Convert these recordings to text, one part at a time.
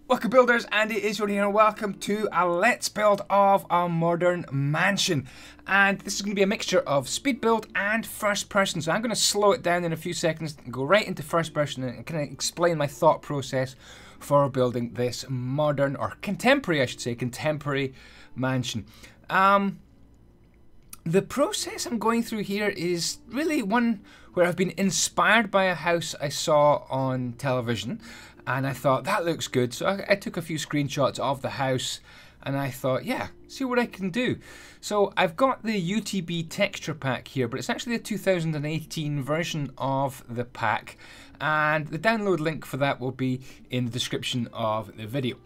Welcome builders, andyisyoda here and welcome to a let's build of a modern mansion. And this is going to be a mixture of speed build and first person. So I'm going to slow it down in a few seconds and go right into first person and kind of explain my thought process for building this modern, or contemporary I should say, contemporary mansion. The process I'm going through here is really one where I've been inspired by a house I saw on television. And I thought, that looks good. So I took a few screenshots of the house and I thought, yeah, see what I can do. So I've got the UTB texture pack here, but it's actually a 2018 version of the pack. And the download link for that will be in the description of the video.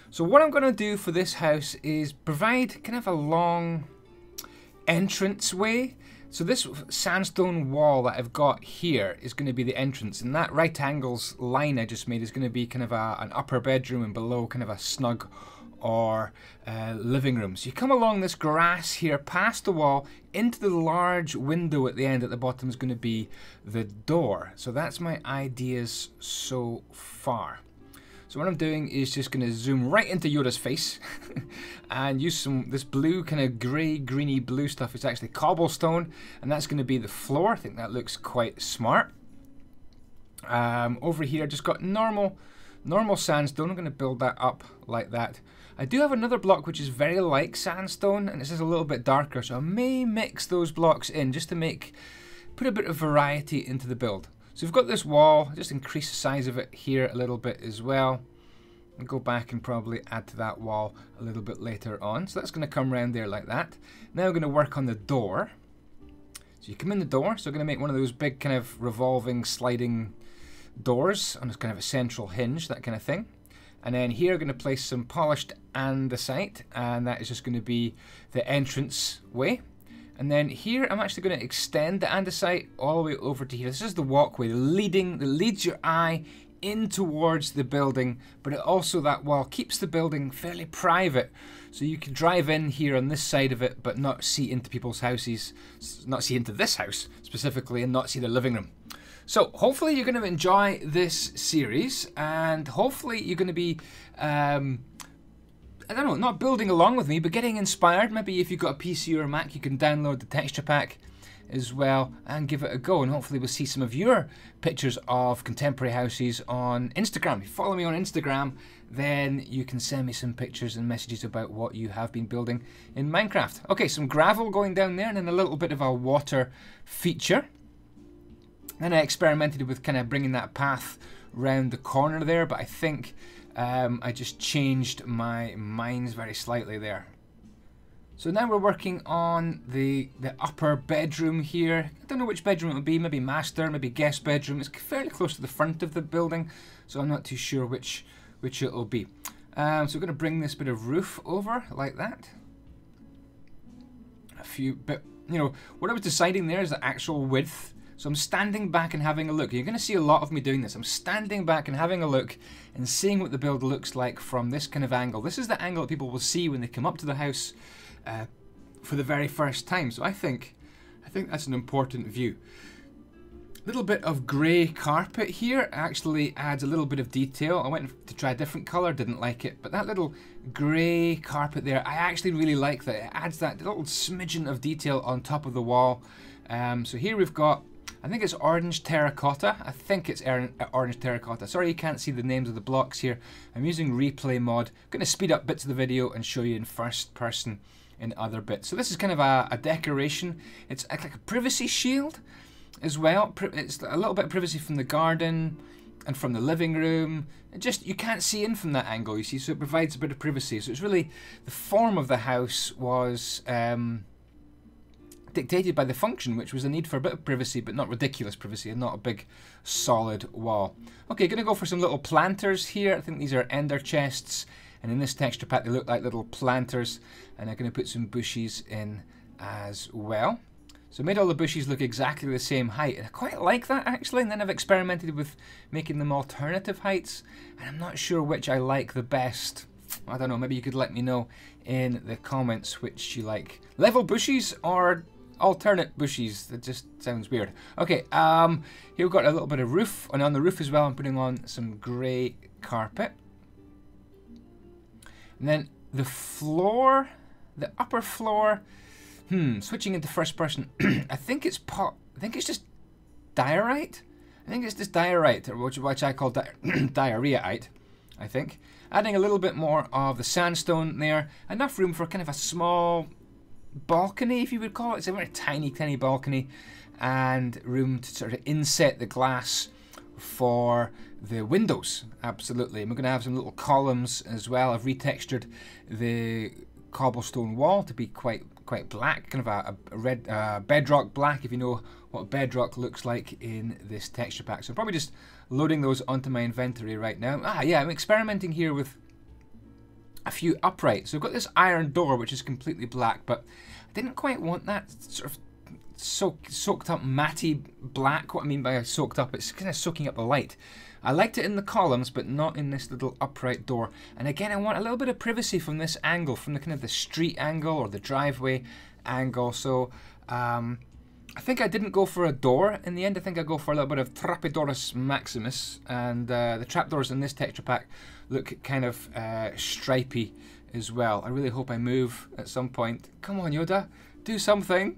So what I'm going to do for this house is provide kind of a long entrance way. So this sandstone wall that I've got here is going to be the entrance, and that right angles line I just made is going to be kind of an upper bedroom, and below kind of a snug or living room. So you come along this grass here past the wall into the large window at the end. At the bottom is going to be the door. So that's my ideas so far. So what I'm doing is just going to zoom right into Yoda's face and use this blue kind of grey, greeny blue stuff. It's actually cobblestone, and that's going to be the floor. I think that looks quite smart. Over here, just got normal sandstone. I'm going to build that up like that. I do have another block which is very like sandstone, and this is a little bit darker, so I may mix those blocks in just to put a bit of variety into the build. So we've got this wall, just increase the size of it here a little bit as well. I'll go back and probably add to that wall a little bit later on. So that's going to come around there like that. Now we're going to work on the door. So you come in the door, so we're going to make one of those big kind of revolving sliding doors on this kind of a central hinge, that kind of thing. And then here we're going to place some polished andesite, and that is just going to be the entrance way. And then here, I'm actually going to extend the andesite all the way over to here. This is the walkway that leads your eye in towards the building, but it also, that wall keeps the building fairly private. So you can drive in here on this side of it, but not see into people's houses, not see into this house specifically, and not see the living room. So hopefully you're going to enjoy this series, and hopefully you're going to be I don't know, not building along with me, but getting inspired. Maybe if you've got a PC or a Mac, you can download the texture pack as well and give it a go. And hopefully we'll see some of your pictures of contemporary houses on Instagram. If you follow me on Instagram, then you can send me some pictures and messages about what you have been building in Minecraft. Okay, some gravel going down there, and then a little bit of a water feature. Then I experimented with kind of bringing that path round the corner there, but I think I just changed my minds very slightly there. So now we're working on the upper bedroom here. I don't know which bedroom it will be, maybe master, maybe guest bedroom. It's fairly close to the front of the building, so I'm not too sure which it will be. So we're going to bring this bit of roof over like that. What I was deciding there is the actual width. So I'm standing back and having a look. You're going to see a lot of me doing this. I'm standing back and having a look and seeing what the build looks like from this kind of angle. This is the angle that people will see when they come up to the house for the very first time. So I think that's an important view. A little bit of grey carpet here actually adds a little bit of detail. I went to try a different colour, didn't like it. But that little grey carpet there, I actually really like that. It adds that little smidgen of detail on top of the wall. So here we've got, I think it's orange terracotta. I think it's orange terracotta. Sorry you can't see the names of the blocks here. I'm using replay mod. I'm going to speed up bits of the video and show you in first person in other bits. So this is kind of a decoration. It's like a privacy shield as well. It's a little bit of privacy from the garden and from the living room. You can't see in from that angle, you see, so it provides a bit of privacy. So it's really, the form of the house was dictated by the function, which was a need for a bit of privacy, but not ridiculous privacy, and not a big solid wall. Okay, gonna go for some little planters here. I think these are ender chests, and in this texture pack they look like little planters, and I'm gonna put some bushes in as well. So I made all the bushes look exactly the same height, and I quite like that actually, and then I've experimented with making them alternative heights, and I'm not sure which I like the best. I don't know, maybe you could let me know in the comments which you like. Level bushes or alternate bushes? That just sounds weird. Okay, here we've got a little bit of roof, and on the roof as well I'm putting on some grey carpet. And then the floor, the upper floor, switching into first person. I think it's just diorite. I think it's this diorite, which I call diarrhea-ite, I think. Adding a little bit more of the sandstone there. Enough room for kind of a small balcony, if you would call it. It's a very tiny, tiny balcony. And room to sort of inset the glass for the windows. Absolutely. And we're going to have some little columns as well. I've retextured the cobblestone wall to be quite black, kind of a red bedrock black, if you know what bedrock looks like in this texture pack. So I'm probably just loading those onto my inventory right now. Yeah, I'm experimenting here with a few uprights. So I've got this iron door which is completely black, but I didn't quite want that sort of soaked up matty black. What I mean by soaked up, it's kind of soaking up the light. I liked it in the columns, but not in this little upright door. And again, I want a little bit of privacy from this angle, from the kind of the street angle or the driveway angle. So I think I didn't go for a door in the end. I think I go for a little bit of Trapdoorus Maximus, and the trapdoors in this texture pack look kind of stripy as well. I really hope I move at some point. Come on, Yoda, do something.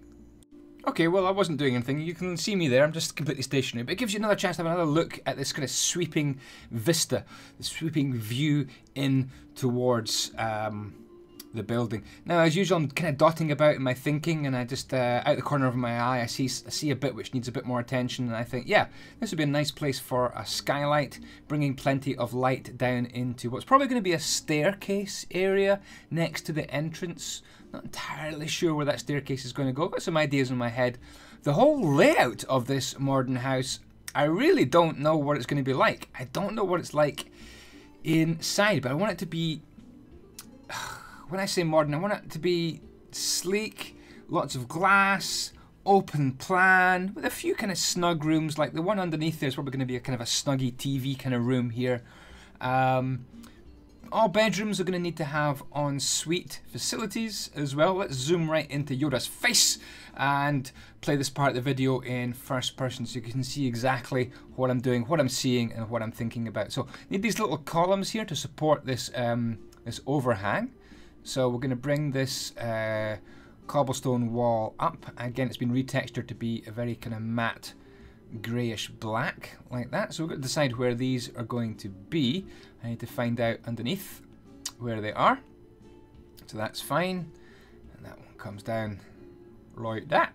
Okay, well, I wasn't doing anything. You can see me there. I'm just completely stationary. But it gives you another chance to have another look at this kind of sweeping vista, the sweeping view in towards the building. Now, as usual, I'm kind of dotting about in my thinking, and I just, out the corner of my eye, I see a bit which needs a bit more attention, and I think, yeah, this would be a nice place for a skylight, bringing plenty of light down into what's probably going to be a staircase area next to the entrance. Not entirely sure where that staircase is going to go. I've got some ideas in my head. The whole layout of this modern house, I really don't know what it's going to be like. I don't know what it's like inside, but I want it to be, when I say modern, I want it to be sleek, lots of glass, open plan, with a few kind of snug rooms. Like the one underneath there is probably going to be a kind of a snuggy TV kind of room here. All bedrooms are going to need to have ensuite facilities as well. Let's zoom right into Yoda's face and play this part of the video in first person so you can see exactly what I'm doing, what I'm seeing, and what I'm thinking about. So need these little columns here to support this this overhang. So we're going to bring this cobblestone wall up. Again, it's been retextured to be a very kind of matte greyish black like that. So we've got to decide where these are going to be. I need to find out underneath where they are. So that's fine. And that one comes down like that.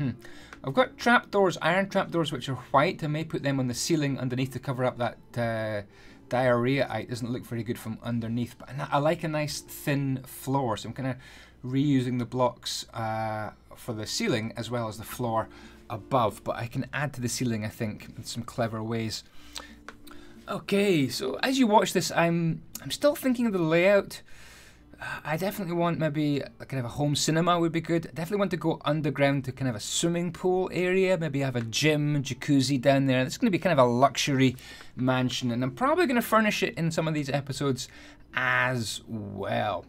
I've got trapdoors, iron trapdoors, which are white. I may put them on the ceiling underneath to cover up that diarrhea. It doesn't look very good from underneath, but I like a nice thin floor, so I'm kind of reusing the blocks for the ceiling as well as the floor above, but I can add to the ceiling, I think, in some clever ways. Okay, so as you watch this, I'm still thinking of the layout. I definitely want maybe a kind of a home cinema would be good. I definitely want to go underground to kind of a swimming pool area. Maybe have a gym, jacuzzi down there. It's going to be kind of a luxury mansion, and I'm probably going to furnish it in some of these episodes as well.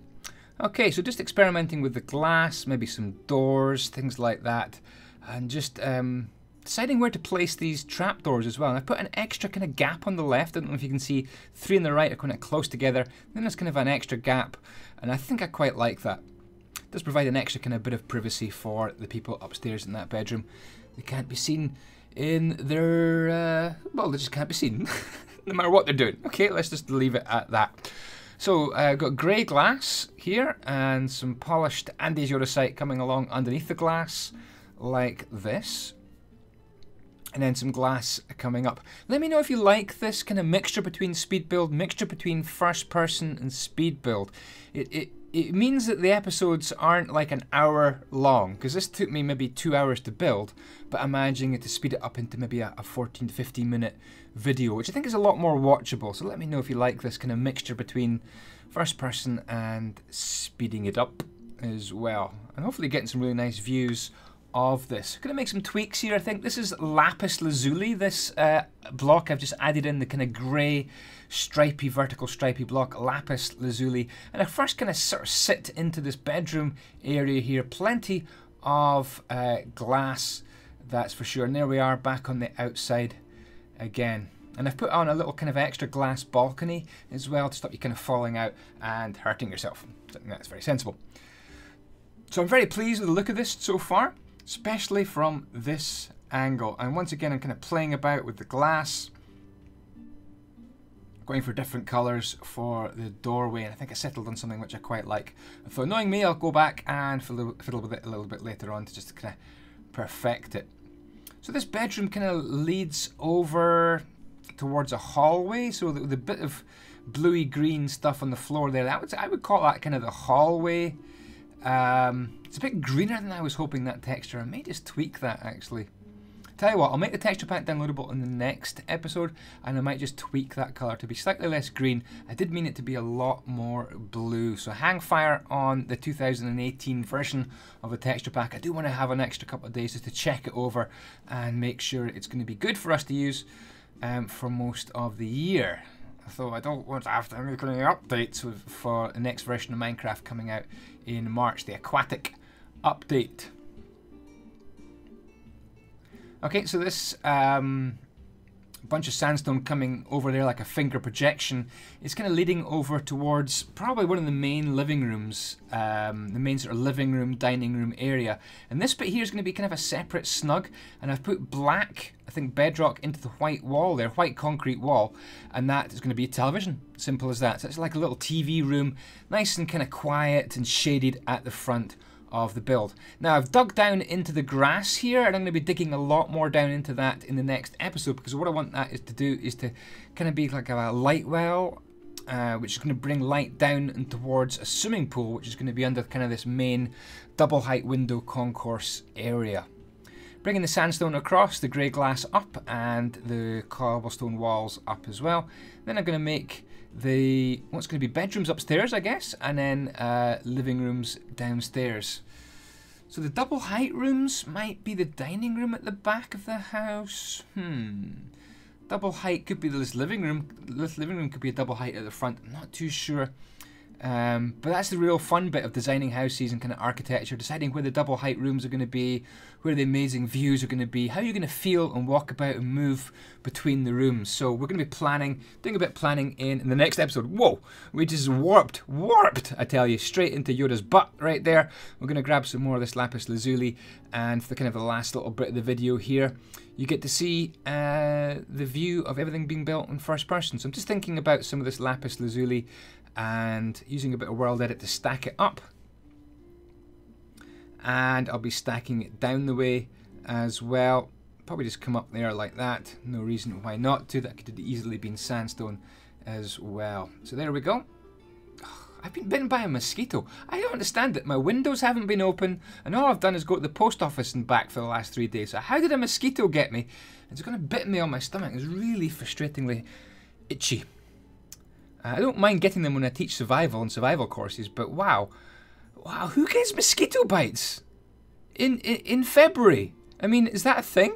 Okay, so just experimenting with the glass, maybe some doors, things like that, and just deciding where to place these trapdoors as well. And I've put an extra kind of gap on the left. I don't know if you can see, 3 on the right are kind of close together. Then there's kind of an extra gap, and I think I quite like that. It does provide an extra kind of bit of privacy for the people upstairs in that bedroom. They can't be seen in their, well, they just can't be seen, no matter what they're doing. Okay, let's just leave it at that. So I've got grey glass here, and some polished andyisyoda coming along underneath the glass, like this. And then some glass coming up. Let me know if you like this kind of mixture between speed build, mixture between first person and speed build. It means that the episodes aren't like an hour long, because this took me maybe 2 hours to build, but I'm managing it to speed it up into maybe a 14 to 15 minute video, which I think is a lot more watchable. So let me know if you like this kind of mixture between first person and speeding it up as well. And hopefully getting some really nice views of this. I'm going to make some tweaks here. I think this is lapis lazuli, this block. I've just added in the kind of grey stripy, vertical stripy block, lapis lazuli. And I first kind of sort of sit into this bedroom area here. Plenty of glass, that's for sure. And there we are back on the outside again. And I've put on a little kind of extra glass balcony as well to stop you kind of falling out and hurting yourself. I think that's very sensible. So I'm very pleased with the look of this so far, especially from this angle. And once again, I'm kind of playing about with the glass, going for different colours for the doorway, and I think I settled on something which I quite like. So knowing me, I'll go back and fiddle with it a little bit later on to just kind of perfect it. So this bedroom kind of leads over towards a hallway, so the bit of bluey green stuff on the floor there, I would call that kind of the hallway. It's a bit greener than I was hoping, that texture. I may just tweak that actually. Tell you what, I'll make the texture pack downloadable in the next episode, and I might just tweak that colour to be slightly less green. I did mean it to be a lot more blue. So hang fire on the 2018 version of the texture pack. I do want to have an extra couple of days just to check it over and make sure it's going to be good for us to use for most of the year. So I don't want to have to make any updates for the next version of Minecraft coming out in March, the aquatic update. Okay, so this bunch of sandstone coming over there like a finger projection is kind of leading over towards probably one of the main living rooms, the main sort of living room, dining room area. And this bit here is going to be kind of a separate snug, and I've put black, I think, bedrock into the white wall there, white concrete wall, and that is going to be a television. Simple as that. So it's like a little TV room, nice and kind of quiet and shaded at the front of the build. Now I've dug down into the grass here, and I'm going to be digging a lot more down into that in the next episode, because what I want that is to do is to kind of be like a light well, which is going to bring light down and towards a swimming pool, which is going to be under kind of this main double height window concourse area. Bringing the sandstone across, the grey glass up, and the cobblestone walls up as well. Then I'm going to make what's going to be bedrooms upstairs, I guess, and then living rooms downstairs. So the double height rooms might be the dining room at the back of the house. Double height could be this living room. This living room could be a double height at the front. I'm not too sure. But that's the real fun bit of designing houses and kind of architecture, deciding where the double height rooms are going to be, where the amazing views are going to be, how you're going to feel and walk about and move between the rooms. So we're going to be planning, doing a bit of planning in the next episode. Whoa, we just warped, I tell you, straight into Yoda's butt right there. We're going to grab some more of this lapis lazuli, and for kind of the last little bit of the video here, you get to see the view of everything being built in first person. So I'm just thinking about some of this lapis lazuli and using a bit of world edit to stack it up, and I'll be stacking it down the way as well. Probably just come up there like that, no reason why not to. That could have easily been sandstone as well. So there we go. I've been bitten by a mosquito. I don't understand it. My windows haven't been open, and all I've done is go to the post office and back for the last 3 days. So how did a mosquito get me? It's going to bite me on my stomach. It's really frustratingly itchy. I don't mind getting them when I teach survival and survival courses, but wow, who gets mosquito bites in February? I mean, is that a thing?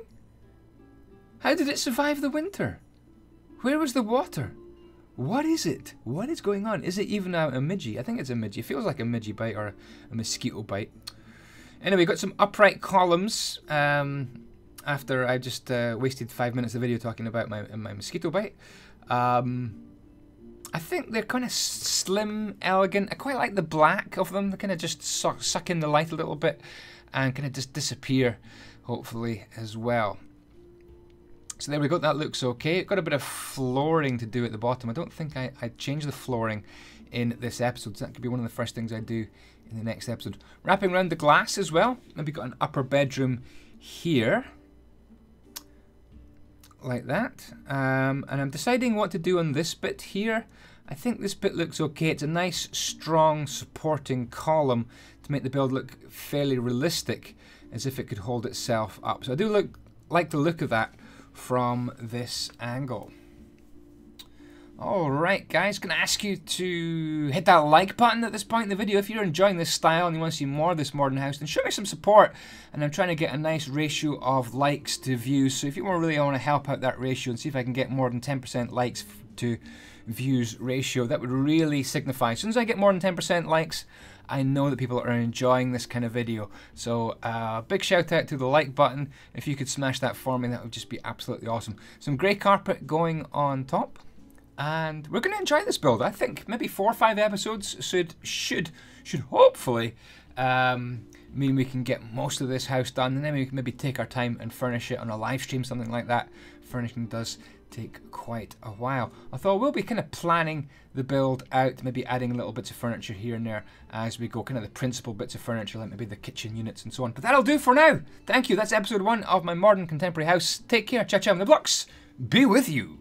How did it survive the winter? Where was the water? What is it? What is going on? Is it even a midgie? I think it's a midgie. It feels like a midgie bite or a mosquito bite. Anyway, got some upright columns after I just wasted 5 minutes of video talking about my mosquito bite. I think they're kind of slim, elegant. I quite like the black of them. They kind of just suck in the light a little bit and kind of just disappear, hopefully, as well. So there we go. That looks okay. Got a bit of flooring to do at the bottom. I don't think I changed the flooring in this episode, so that could be one of the first things I do in the next episode. Wrapping around the glass as well. Maybe got an upper bedroom here, like that, and I'm deciding what to do on this bit here. I think this bit looks okay. It's a nice strong supporting column to make the build look fairly realistic, as if it could hold itself up. So I do like the look of that from this angle. Alright guys, going to ask you to hit that like button at this point in the video if you're enjoying this style and you want to see more of this modern house, then show me some support. And I'm trying to get a nice ratio of likes to views, so if you really want to help out that ratio and see if I can get more than 10% likes to views ratio. That would really signify. As soon as I get more than 10% likes, I know that people are enjoying this kind of video. So big shout out to the like button. If you could smash that for me, that would just be absolutely awesome. Some grey carpet going on top. And we're going to enjoy this build. I think maybe 4 or 5 episodes should hopefully mean we can get most of this house done, and then we can maybe take our time and furnish it on a live stream, something like that. Furnishing does take quite a while. Although we'll be kind of planning the build out, maybe adding little bits of furniture here and there as we go, kind of the principal bits of furniture, like maybe the kitchen units and so on. But that'll do for now. Thank you. That's episode 1 of my modern contemporary house. Take care. Ciao, ciao. And the blocks be with you.